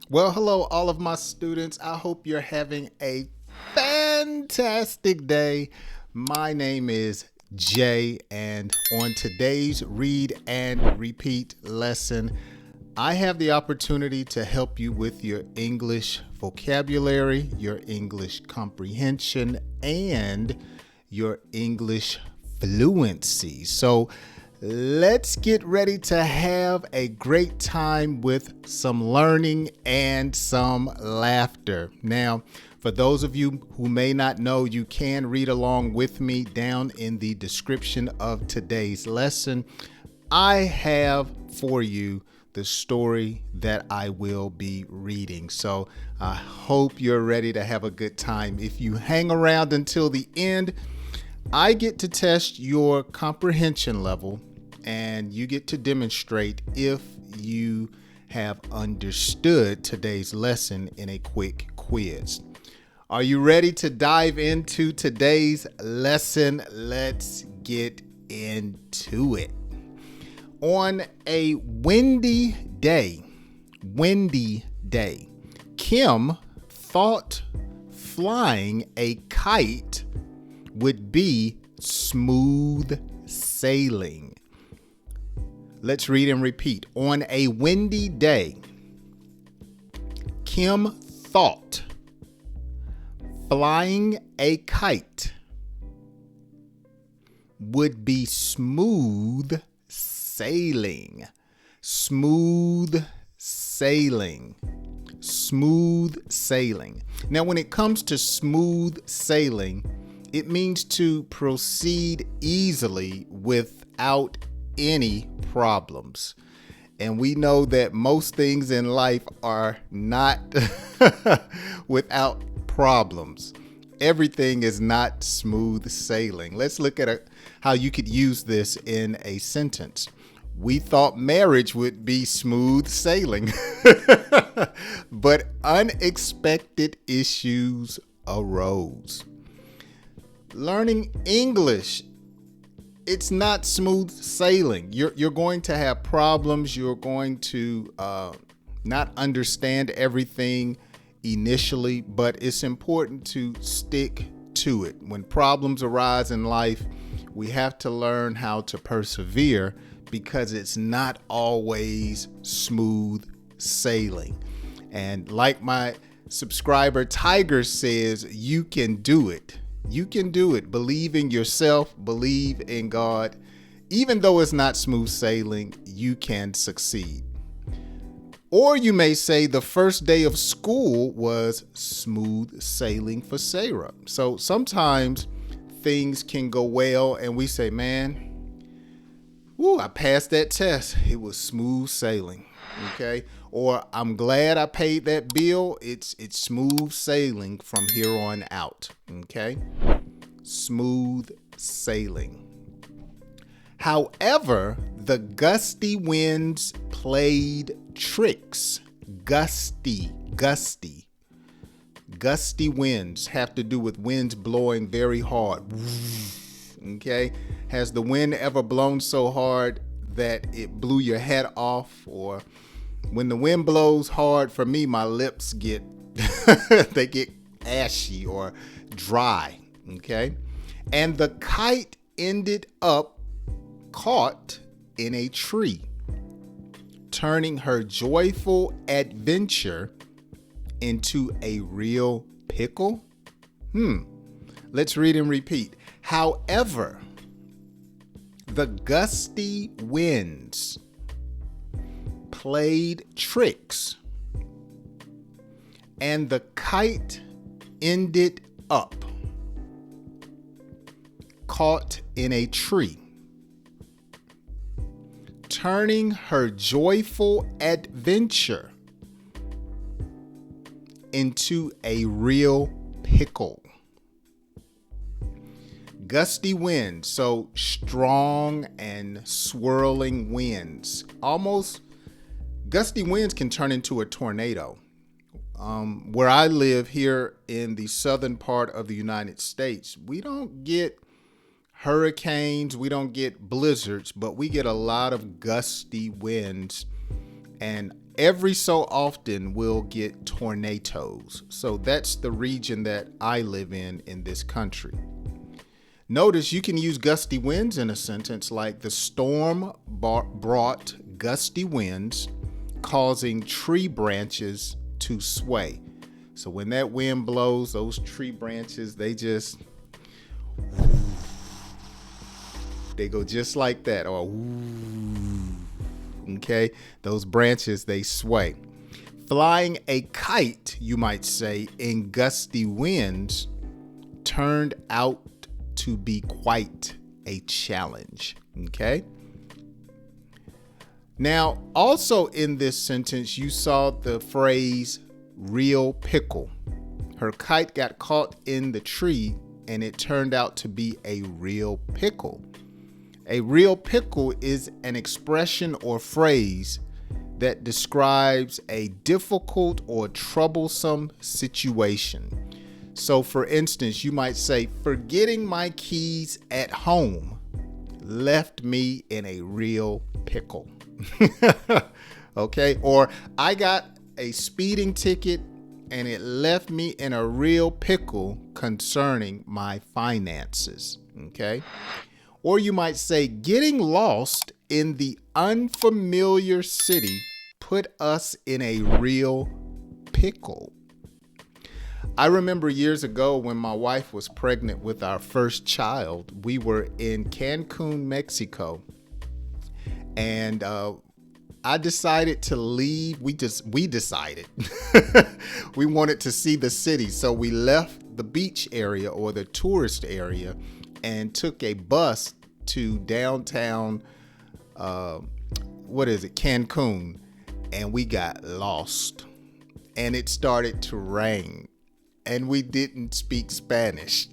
Well, hello, all of my students. I hope you're having a fantastic day. My name is Jay, and on today's read and repeat lesson, I have the opportunity to help you with your English vocabulary, your English comprehension, and your English fluency. So, let's get ready to have a great time with some learning and some laughter. Now, for those of you who may not know, you can read along with me down in the description of today's lesson. I have for you the story that I will be reading. So I hope you're ready to have a good time. If you hang around until the end, I get to test your comprehension level, and you get to demonstrate if you have understood today's lesson in a quick quiz. Are you ready to dive into today's lesson? Let's get into it. On a windy day, Kim thought flying a kite would be smooth sailing. Let's read and repeat. On a windy day, Kim thought flying a kite would be smooth sailing. Smooth sailing. Smooth sailing. Now, when it comes to smooth sailing, it means to proceed easily without any problems. And we know that most things in life are not without problems. Everything is not smooth sailing. Let's look at how you could use this in a sentence. We thought marriage would be smooth sailing, but unexpected issues arose. Learning English, it's not smooth sailing. You're going to have problems. You're going to not understand everything initially, but it's important to stick to it. When problems arise in life, we have to learn how to persevere because it's not always smooth sailing. And like my subscriber Tiger says, you can do it. You can do it. Believe in yourself, believe in God. Even though it's not smooth sailing, you can succeed. Or you may say the first day of school was smooth sailing for Sarah. So sometimes things can go well and we say, man, I passed that test. It was smooth sailing. Okay. Or I'm glad I paid that bill. It's smooth sailing from here on out. Okay. Smooth sailing. However, the gusty winds played tricks. Gusty winds have to do with winds blowing very hard. Okay. Has the wind ever blown so hard that it blew your head off? Or when the wind blows hard, for me, my lips get they get ashy or dry. Okay. And the kite ended up caught in a tree, turning her joyful adventure into a real pickle. Let's read and repeat. However, the gusty winds played tricks, and the kite ended up caught in a tree, turning her joyful adventure into a real pickle. Gusty winds, so strong and swirling winds. Gusty winds can turn into a tornado. Where I live here in the southern part of the United States, we don't get hurricanes, we don't get blizzards, but we get a lot of gusty winds. And every so often we'll get tornadoes. So that's the region that I live in this country. Notice you can use gusty winds in a sentence like the storm brought gusty winds, causing tree branches to sway. So when that wind blows, those tree branches, they go just like that. Or okay, those branches, they sway. Flying a kite, you might say, in gusty winds turned out to be quite a challenge. Okay. Now, also in this sentence, you saw the phrase real pickle. Her kite got caught in the tree and it turned out to be a real pickle. A real pickle is an expression or phrase that describes a difficult or troublesome situation. So for instance, you might say, forgetting my keys at home left me in a real pickle. Okay. Or I got a speeding ticket and it left me in a real pickle concerning my finances. Okay. Or you might say, getting lost in the unfamiliar city put us in a real pickle. I remember years ago when my wife was pregnant with our first child, we were in Cancun, Mexico, and I decided to leave. We decided we wanted to see the city. So we left the beach area or the tourist area and took a bus to downtown, Cancun, and we got lost and it started to rain. And we didn't speak Spanish.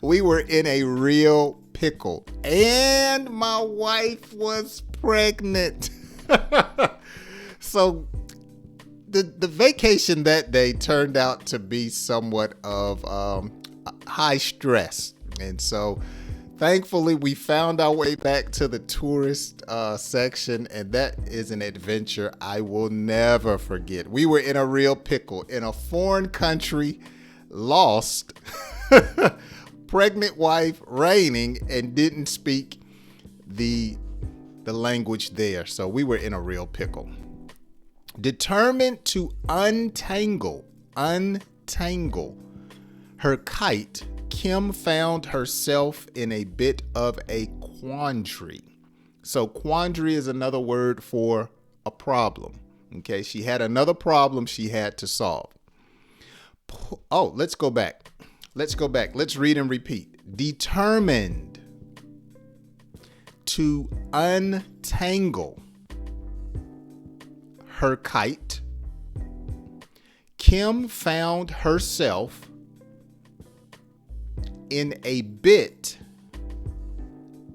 We were in a real pickle. And my wife was pregnant. So the vacation that day turned out to be somewhat of high stress. And so thankfully, we found our way back to the tourist section, and that is an adventure I will never forget. We were in a real pickle, in a foreign country, lost, pregnant wife, raining, and didn't speak the language there. So we were in a real pickle. Determined to untangle her kite, Kim found herself in a bit of a quandary. So quandary is another word for a problem. Okay, she had another problem she had to solve. Oh, let's go back. Let's read and repeat. Determined to untangle her kite, Kim found herself in a bit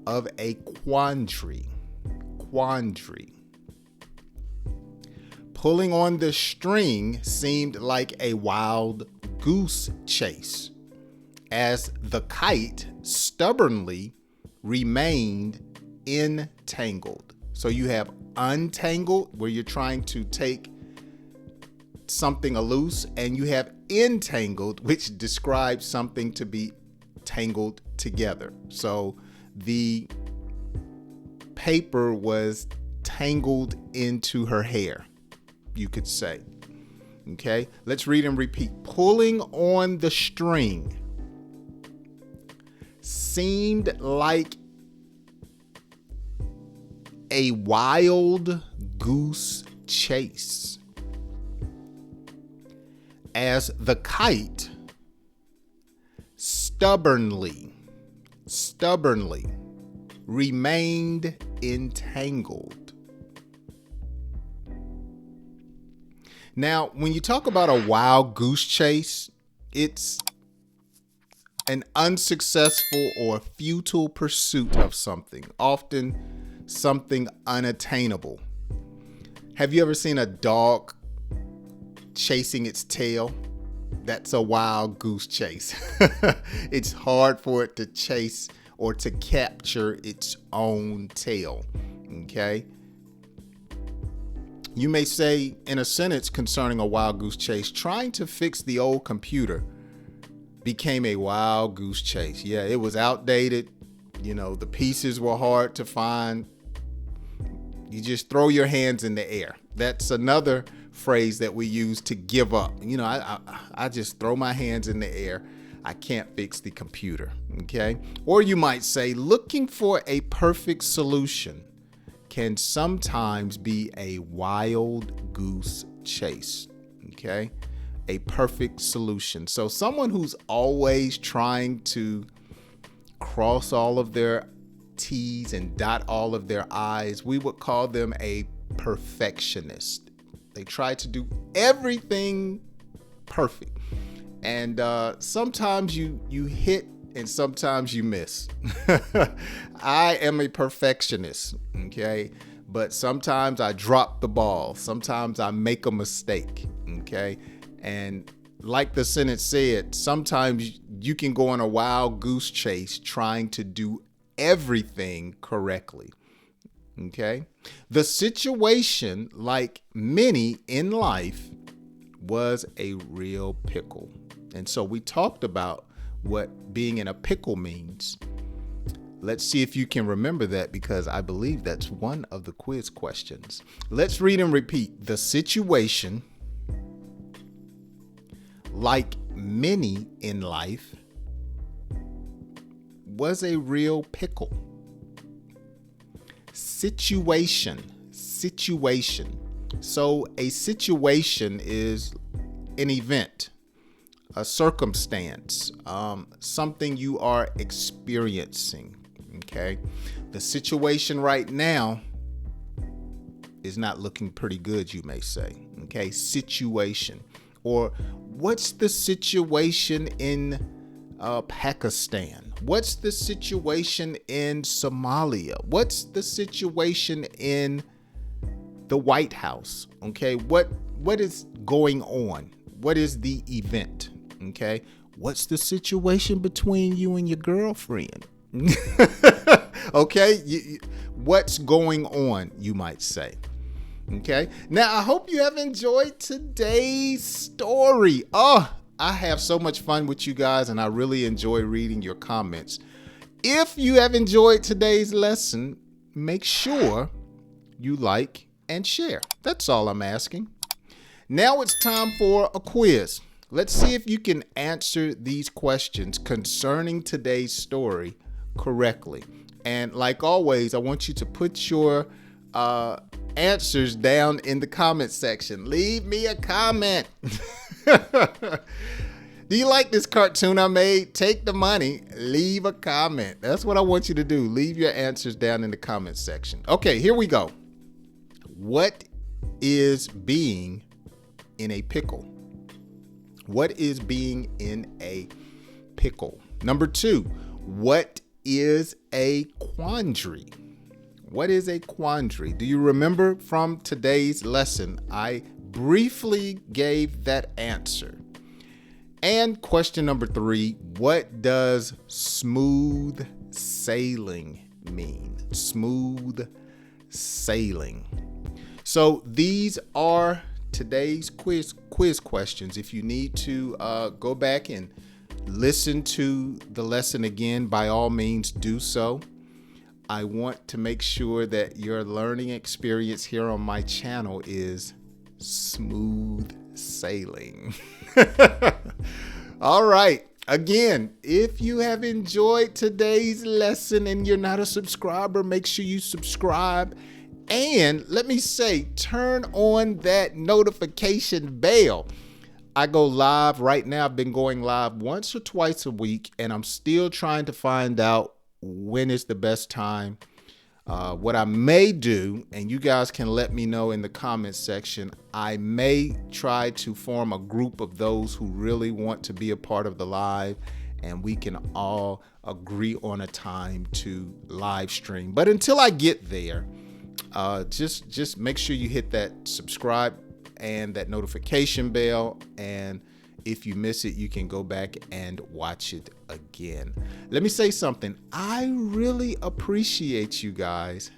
of a quandary. Pulling on the string seemed like a wild goose chase, as the kite stubbornly remained entangled. So you have untangled, where you're trying to take something loose, and you have entangled, which describes something to be tangled together. So the paper was tangled into her hair, you could say. Okay, let's read and repeat. Pulling on the string seemed like a wild goose chase, as the kite stubbornly remained entangled. Now, when you talk about a wild goose chase, it's an unsuccessful or futile pursuit of something, often something unattainable. Have you ever seen a dog chasing its tail? That's a wild goose chase. It's hard for it to chase or to capture its own tail. Okay. You may say in a sentence concerning a wild goose chase, trying to fix the old computer became a wild goose chase. Yeah, it was outdated. The pieces were hard to find. You just throw your hands in the air. That's another phrase that we use to give up. I just throw my hands in the air. I can't fix the computer. Okay. Or you might say, looking for a perfect solution can sometimes be a wild goose chase. Okay. A perfect solution. So someone who's always trying to cross all of their T's and dot all of their I's, we would call them a perfectionist. They try to do everything perfect. And sometimes you hit and sometimes you miss. I am a perfectionist, okay? But sometimes I drop the ball. Sometimes I make a mistake, okay? And like the sentence said, sometimes you can go on a wild goose chase trying to do everything correctly, okay? The situation, like many in life, was a real pickle. And so we talked about what being in a pickle means. Let's see if you can remember that, because I believe that's one of the quiz questions. Let's read and repeat. The situation, like many in life, was a real pickle. Situation. So a situation is an event, a circumstance, something you are experiencing. Okay. The situation right now is not looking pretty good, you may say. Okay. Situation. Or what's the situation in Pakistan? What's the situation in Somalia? What's the situation in the White House? Okay. What is going on? What is the event? Okay. What's the situation between you and your girlfriend? Okay. What's going on, you might say. Okay. Now, I hope you have enjoyed today's story. Oh, I have so much fun with you guys, and I really enjoy reading your comments. If you have enjoyed today's lesson, make sure you like and share. That's all I'm asking. Now it's time for a quiz. Let's see if you can answer these questions concerning today's story correctly. And like always, I want you to put your answers down in the comment section. Leave me a comment. Do you like this cartoon I made? Take the money, leave a comment. That's what I want you to do. Leave your answers down in the comment section. Okay, here we go. What is being in a pickle? What is being in a pickle? Number 2, what is a quandary? What is a quandary? Do you remember from today's lesson? I briefly gave that answer. And question number 3, what does smooth sailing mean? Smooth sailing. So these are today's quiz questions. If you need to go back and listen to the lesson again, by all means do so. I want to make sure that your learning experience here on my channel is smooth sailing. All right. Again, if you have enjoyed today's lesson and you're not a subscriber, make sure you subscribe. And let me say, turn on that notification bell. I go live right now. I've been going live once or twice a week, and I'm still trying to find out when is the best time. What I may do, and you guys can let me know in the comments section, I may try to form a group of those who really want to be a part of the live, and we can all agree on a time to live stream. But until I get there, just make sure you hit that subscribe and that notification bell, and if you miss it, you can go back and watch it again. Let me say something. I really appreciate you guys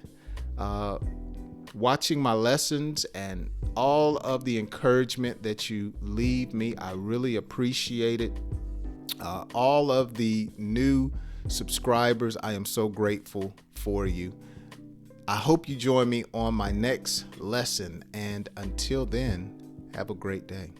watching my lessons and all of the encouragement that you leave me. I really appreciate it. All of the new subscribers, I am so grateful for you. I hope you join me on my next lesson. And until then, have a great day.